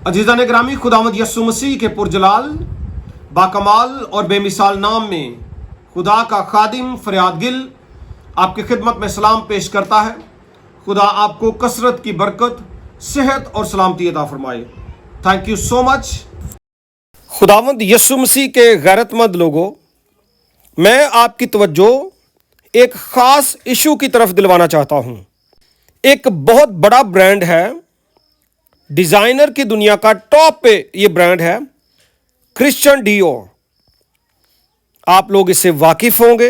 अजीज़ान ग्रामी, खुदावंद यस्सु मसीह के पुरजलाल बाकमाल और बेमिसाल नाम में खुदा का खादिम फरियाद गिल आपकी खिदमत में सलाम पेश करता है। खुदा आपको कसरत की बरकत, सेहत और सलामती अता फरमाए। Thank you so much. खुदावंद यस्सु मसीह के गैरतमंद लोगों, मैं आपकी तवज्जो एक ख़ास इशू की तरफ दिलवाना चाहता हूँ। एक बहुत बड़ा ब्रांड है, डिज़ाइनर की दुनिया का टॉप पे ये ब्रांड है, क्रिश्चियन डियोर। आप लोग इससे वाकिफ़ होंगे।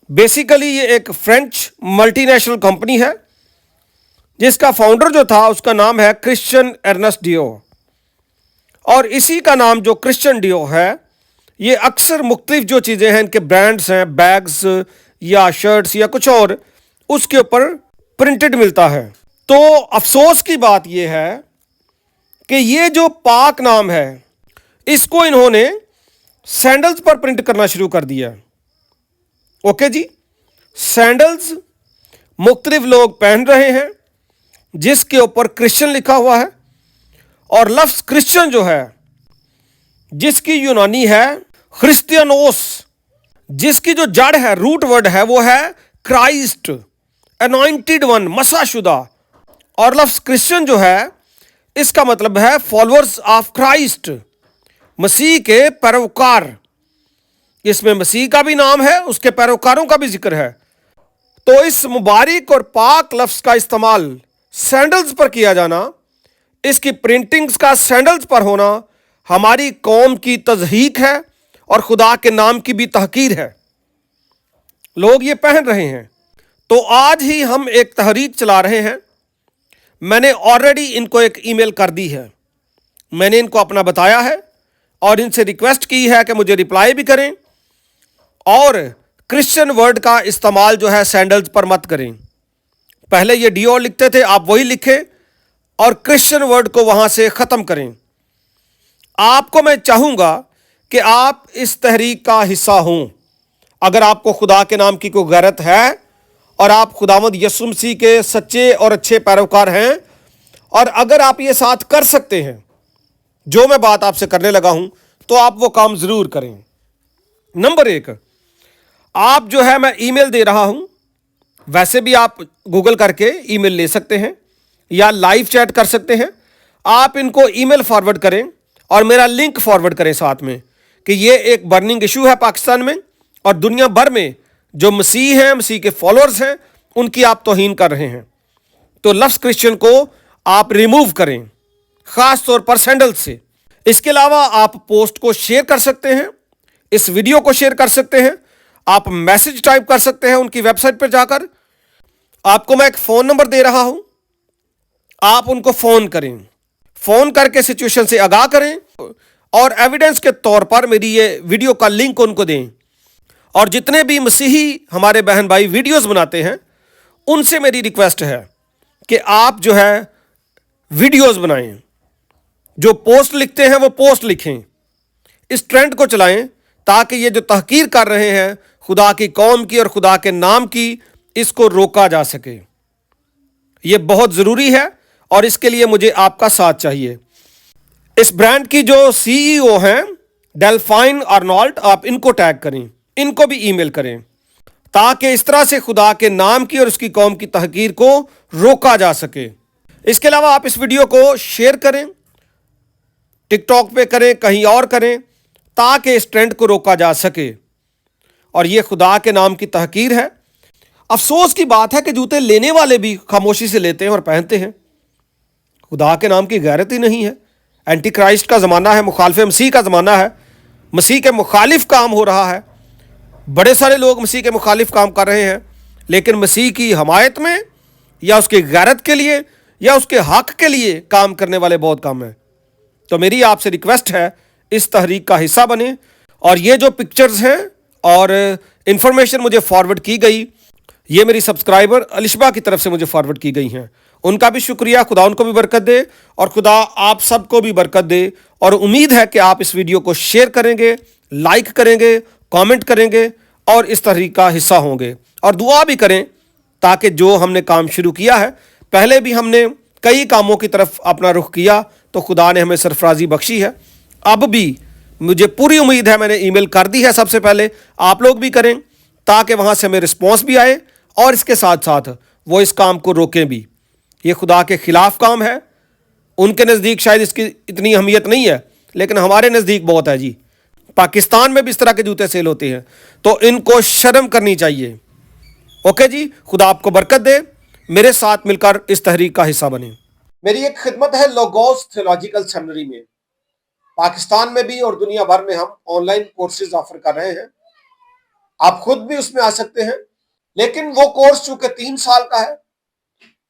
बेसिकली ये एक फ्रेंच मल्टीनेशनल कंपनी है जिसका फाउंडर जो था उसका नाम है क्रिश्चियन अर्नेस्ट डियोर। और इसी का नाम जो क्रिश्चियन डियोर है, ये अक्सर मुख्तलिफ जो चीज़ें हैं, इनके ब्रांड्स हैं, बैग्स या शर्ट्स या कुछ और, उसके ऊपर प्रिंटेड मिलता है। तो अफसोस की बात यह है कि ये जो पाक नाम है, इसको इन्होंने सैंडल्स पर प्रिंट करना शुरू कर दिया। ओके जी, सैंडल्स मुख्तलिफ लोग पहन रहे हैं जिसके ऊपर क्रिश्चियन लिखा हुआ है। और लफ्ज़ क्रिश्चियन जो है, जिसकी यूनानी है क्रिस्टियनोस, जिसकी जो जड़ है, रूट वर्ड है, वो है क्राइस्ट, अनॉइंटेड वन, मसाशुदा। और लफ्ज़ क्रिश्चियन जो है, इसका मतलब है फॉलोअर्स ऑफ क्राइस्ट, मसीह के पैरोकार। इसमें मसीह का भी नाम है, उसके पैरोकारों का भी जिक्र है। तो इस मुबारक और पाक लफ्ज़ का इस्तेमाल सैंडल्स पर किया जाना, इसकी प्रिंटिंग्स का सैंडल्स पर होना हमारी कौम की तज़हीक है और खुदा के नाम की भी तहकीर है। लोग ये पहन रहे हैं। तो आज ही हम एक तहरीक चला रहे हैं। मैंने ऑलरेडी इनको एक ईमेल कर दी है। मैंने इनको अपना बताया है और इनसे रिक्वेस्ट की है कि मुझे रिप्लाई भी करें और क्रिश्चियन वर्ड का इस्तेमाल जो है सैंडल्स पर मत करें। पहले ये डियोर लिखते थे, आप वही लिखें और क्रिश्चियन वर्ड को वहाँ से ख़त्म करें। आपको मैं चाहूँगा कि आप इस तहरीक का हिस्सा हों। अगर आपको खुदा के नाम की कोई गैरत है और आप खुदावंद यस्सु मसीह के सच्चे और अच्छे पैरोकार हैं, और अगर आप ये साथ कर सकते हैं जो मैं बात आपसे करने लगा हूं, तो आप वो काम ज़रूर करें। नंबर 1, आप जो है, मैं ईमेल दे रहा हूं, वैसे भी आप गूगल करके ईमेल ले सकते हैं या लाइव चैट कर सकते हैं। आप इनको ईमेल फॉरवर्ड करें और मेरा लिंक फॉरवर्ड करें साथ में कि ये एक बर्निंग इशू है पाकिस्तान में और दुनिया भर में जो मसीह हैं, मसीह के फॉलोअर्स हैं, उनकी आप तौहीन कर रहे हैं। तो लफ्ज़ क्रिश्चियन को आप रिमूव करें, ख़ास तौर पर सैंडल से। इसके अलावा आप पोस्ट को शेयर कर सकते हैं, इस वीडियो को शेयर कर सकते हैं, आप मैसेज टाइप कर सकते हैं उनकी वेबसाइट पर जाकर। आपको मैं एक फ़ोन नंबर दे रहा हूं, आप उनको फ़ोन करें, फ़ोन करके सिचुएशन से आगाह करें और एविडेंस के तौर पर मेरी ये वीडियो का लिंक उनको दें। और जितने भी मसीही हमारे बहन भाई वीडियोस बनाते हैं, उनसे मेरी रिक्वेस्ट है कि आप जो है वीडियोस बनाएं, जो पोस्ट लिखते हैं वो पोस्ट लिखें, इस ट्रेंड को चलाएं ताकि ये जो तहकीर कर रहे हैं खुदा की कौम की और खुदा के नाम की, इसको रोका जा सके। ये बहुत ज़रूरी है और इसके लिए मुझे आपका साथ चाहिए। इस ब्रांड की जो सीईओ हैं डेल्फाइन आर्नोल्ट, आप इनको टैग करें, इनको भी ईमेल करें ताकि इस तरह से खुदा के नाम की और उसकी कौम की तहकीर को रोका जा सके। इसके अलावा आप इस वीडियो को शेयर करें, टिकटॉक पे करें, कहीं और करें, ताकि इस ट्रेंड को रोका जा सके। और ये खुदा के नाम की तहकीर है। अफसोस की बात है कि जूते लेने वाले भी खामोशी से लेते हैं और पहनते हैं। खुदा के नाम की गैरत ही नहीं है। एंटी क्राइस्ट का ज़माना है, मुखालिफ मसीह का ज़माना है, मसीह के मुखालिफ काम हो रहा है। बड़े सारे लोग मसीह के मुखालिफ काम कर रहे हैं, लेकिन मसीह की हमायत में या उसकी गैरत के लिए या उसके हक के लिए काम करने वाले बहुत कम हैं। तो मेरी आपसे रिक्वेस्ट है, इस तहरीक का हिस्सा बने। और ये जो पिक्चर्स हैं और इंफॉर्मेशन मुझे फॉरवर्ड की गई, ये मेरी सब्सक्राइबर अलिशबा की तरफ से मुझे फॉरवर्ड की गई हैं। उनका भी शुक्रिया, खुदा उनको भी बरकत दे और खुदा आप सबको भी बरकत दे। और उम्मीद है कि आप इस वीडियो को शेयर करेंगे, लाइक करेंगे, कमेंट करेंगे और इस तहरीक का हिस्सा होंगे। और दुआ भी करें ताकि जो हमने काम शुरू किया है, पहले भी हमने कई कामों की तरफ अपना रुख किया, तो खुदा ने हमें सरफराजी बख्शी है। अब भी मुझे पूरी उम्मीद है, मैंने ईमेल कर दी है, सबसे पहले आप लोग भी करें ताकि वहाँ से हमें रिस्पॉन्स भी आए और इसके साथ साथ वो इस काम को रोकें भी। ये खुदा के ख़िलाफ़ काम है। उनके नज़दीक शायद इसकी इतनी अहमियत नहीं है, लेकिन हमारे नज़दीक बहुत है जी। पाकिस्तान में भी इस तरह के जूते सेल होते हैं, तो इनको शर्म करनी चाहिए। ओके जी, खुदा आपको बरकत दे। मेरे साथ मिलकर इस तहरीक का हिस्सा बने। मेरी एक खिदमत है लोगोस थियोलॉजिकल सेमिनरी में, पाकिस्तान में भी और दुनिया भर में हम ऑनलाइन कोर्सेज ऑफर कर रहे हैं। आप खुद भी उसमें आ सकते हैं, लेकिन वो कोर्स चूंकि 3 साल का है,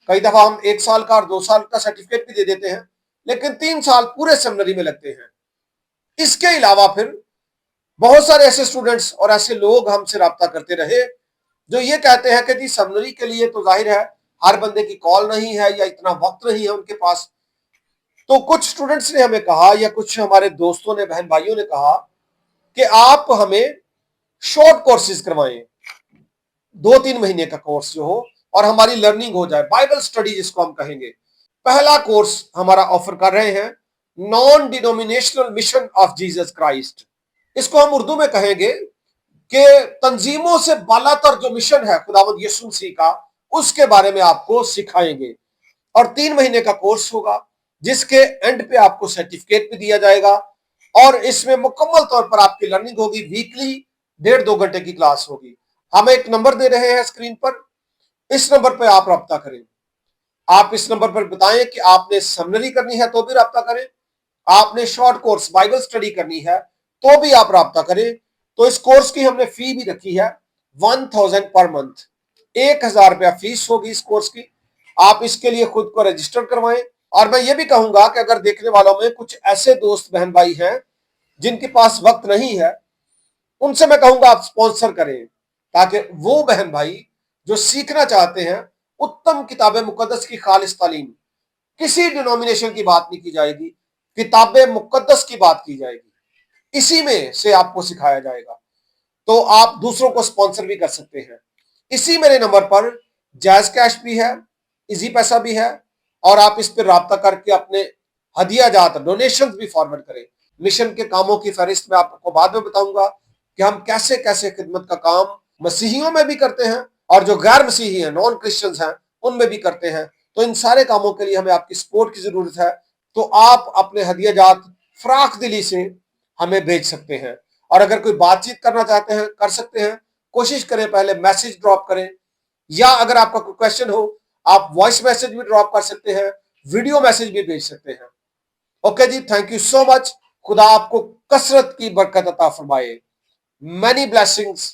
कई दफा हम 1 साल का और 2 साल का सर्टिफिकेट भी दे देते हैं, लेकिन 3 साल पूरे सेमिनरी में लगते हैं। इसके अलावा फिर बहुत सारे ऐसे स्टूडेंट्स और ऐसे लोग हमसे राब्ता करते रहे जो ये कहते हैं कि जी सेमिनरी के लिए तो जाहिर है हर बंदे की कॉल नहीं है या इतना वक्त नहीं है उनके पास। तो कुछ स्टूडेंट्स ने हमें कहा या कुछ हमारे दोस्तों ने, बहन भाइयों ने कहा कि आप हमें शॉर्ट कोर्सेज करवाएं, 2-3 महीने का कोर्स जो हो और हमारी लर्निंग हो जाए, बाइबल स्टडी जिसको हम कहेंगे। पहला कोर्स हमारा ऑफर कर रहे हैं non denominational mission of Jesus Christ. इसको हम उर्दू में कहेंगे कि तंजीमों से बालातर जो मिशन है खुदावंद यीशु मसीह का, उसके बारे में आपको सिखाएंगे। और 3 महीने का कोर्स होगा जिसके एंड पे आपको सर्टिफिकेट भी दिया जाएगा और इसमें मुकम्मल तौर पर आपकी लर्निंग होगी। वीकली 1.5-2 घंटे की क्लास होगी। हम एक नंबर दे रहे हैं स्क्रीन पर, इस नंबर पर आप राब्ता करें। आप इस नंबर पर बताएं कि आपने सेमिनरी करनी है तो भी राब्ता करें, आपने शॉर्ट कोर्स बाइबल स्टडी करनी है तो भी आप राब्ता करें। तो इस कोर्स की हमने फी भी रखी है 1000 पर मंथ, 1000 रुपया फीस होगी इस कोर्स की। आप इसके लिए खुद को रजिस्टर करवाएं। और मैं ये भी कहूंगा कि अगर देखने वालों में कुछ ऐसे दोस्त बहन भाई हैं जिनके पास वक्त नहीं है, उनसे मैं कहूंगा आप स्पॉन्सर करें, ताकि वो बहन भाई जो सीखना चाहते हैं उत्तम किताब मुकद्दस की खालिस तालीम, किसी डिनोमिनेशन की बात नहीं की जाएगी, किताब मुकद्दस की बात की जाएगी, इसी में से आपको सिखाया जाएगा। तो आप दूसरों को स्पॉन्सर भी कर सकते हैं। इसी मेरे नंबर पर जायज कैश भी है, इजी पैसा भी है, और आप इस पर राब्ता करके अपने हदिया जात डोनेशन भी फॉरवर्ड करें। मिशन के कामों की फहरिस्त में आपको बाद में बताऊंगा कि हम कैसे कैसे खिदमत का काम मसीहियों में भी करते हैं और जो गैर मसीही हैं, नॉन क्रिश्चियंस हैं, उनमें भी करते हैं। तो इन सारे कामों के लिए हमें आपकी सपोर्ट की जरूरत है। तो आप अपने हदिया जात फराख दिली से हमें भेज सकते हैं, और अगर कोई बातचीत करना चाहते हैं कर सकते हैं। कोशिश करें पहले मैसेज ड्रॉप करें, या अगर आपका कोई क्वेश्चन हो आप वॉइस मैसेज भी ड्रॉप कर सकते हैं, वीडियो मैसेज भी भेज सकते हैं। ओके जी, थैंक यू सो मच। खुदा आपको कसरत की बरकत अता फरमाए। Many blessings.